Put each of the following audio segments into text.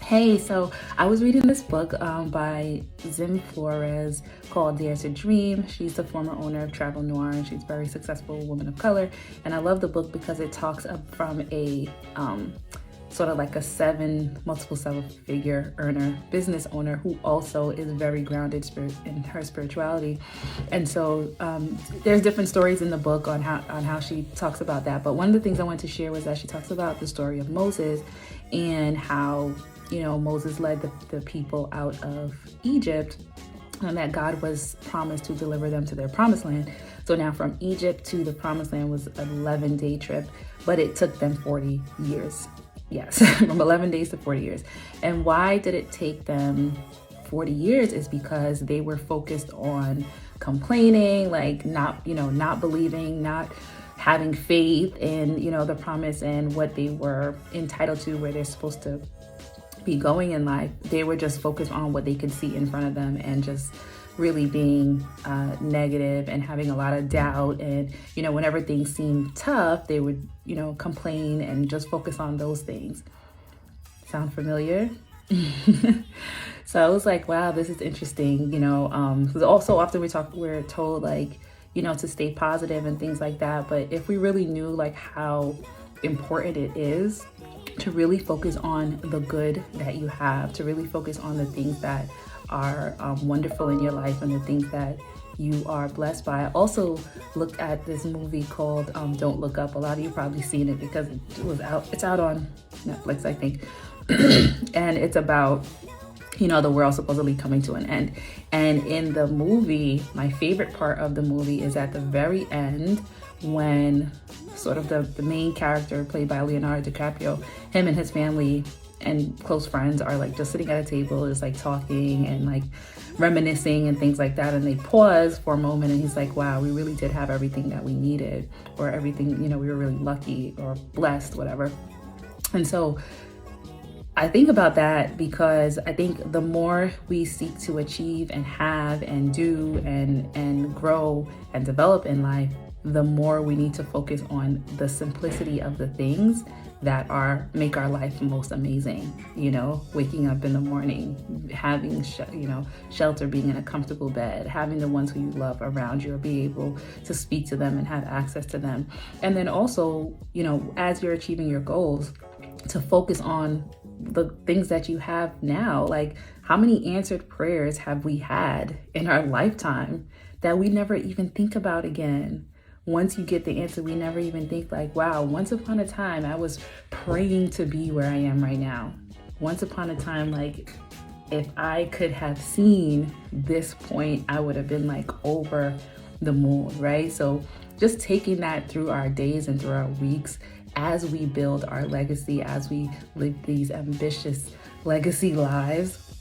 Hey, so I was reading this book by Zim Flores called Dare to Dream. She's the former owner of Travel Noir, and she's a very successful woman of color. And I love the book because it talks up from a sort of like a multiple seven-figure earner, business owner who also is very grounded in her spirituality. And so there's different stories in the book on how she talks about that. But one of the things I wanted to share was that she talks about the story of Moses and how Moses led the people out of Egypt, and that God was promised to deliver them to their promised land. So now from Egypt to the promised land was an 11-day trip, but it took them 40 years. Yes, from 11 days to 40 years. And why did it take them 40 years is because they were focused on complaining, like not believing, not having faith in, the promise and what they were entitled to, where they're supposed to be going in life. They were just focused on what they could see in front of them and just really being negative and having a lot of doubt. And, whenever things seemed tough, they would, complain and just focus on those things. Sound familiar? So I was like, wow, this is interesting, because also often we're told like, to stay positive and things like that. But if we really knew like how important it is to really focus on the good that you have, to really focus on the things that are wonderful in your life and the things that you are blessed by. I also looked at this movie called Don't Look Up. A lot of you probably seen it because it's out on Netflix, I think. And it's about, the world supposedly coming to an end. And in the movie, my favorite part of the movie is at the very end when sort of the main character played by Leonardo DiCaprio, him and his family and close friends are like just sitting at a table, just like talking and like reminiscing and things like that. And they pause for a moment and he's like, wow, we really did have everything that we needed, or everything, we were really lucky or blessed, whatever. And so I think about that because I think the more we seek to achieve and have and do and grow and develop in life, the more we need to focus on the simplicity of the things that make our life most amazing. Waking up in the morning, having shelter, being in a comfortable bed, having the ones who you love around you, or be able to speak to them and have access to them. And then also, as you're achieving your goals, to focus on the things that you have now. Like, how many answered prayers have we had in our lifetime that we never even think about again? Once you get the answer, we never even think like, wow, once upon a time I was praying to be where I am right now. Once upon a time, like, if I could have seen this point, I would have been like over the moon, right? So just taking that through our days and through our weeks as we build our legacy, as we live these ambitious legacy lives,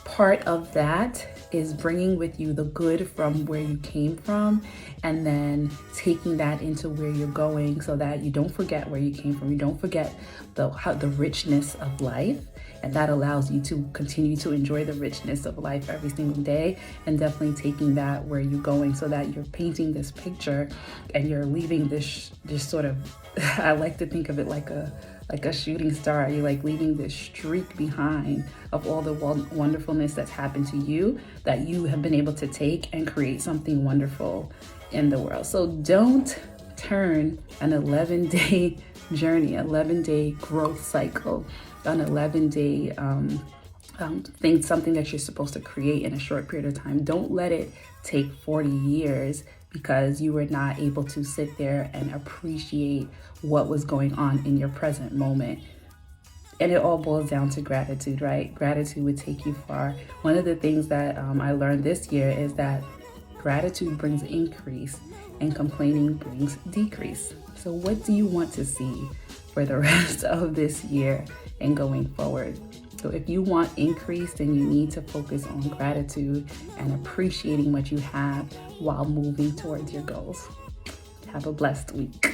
part of that is bringing with you the good from where you came from, and then taking that into where you're going so that you don't forget where you came from. You don't forget the richness of life, and that allows you to continue to enjoy the richness of life every single day, and definitely taking that where you're going so that you're painting this picture and you're leaving this sort of, I like to think of it like a shooting star. You're like leaving this streak behind of all the wonderfulness that's happened to you, that you have been able to take and create something wonderful in the world. So don't turn an 11-day journey, 11-day growth cycle, an 11-day thing, something that you're supposed to create in a short period of time. Don't let it take 40 years because you were not able to sit there and appreciate what was going on in your present moment. And it all boils down to gratitude, right? Gratitude would take you far. One of the things that I learned this year is that gratitude brings increase and complaining brings decrease. So what do you want to see for the rest of this year and going forward? So if you want increase, then you need to focus on gratitude and appreciating what you have while moving towards your goals. Have a blessed week.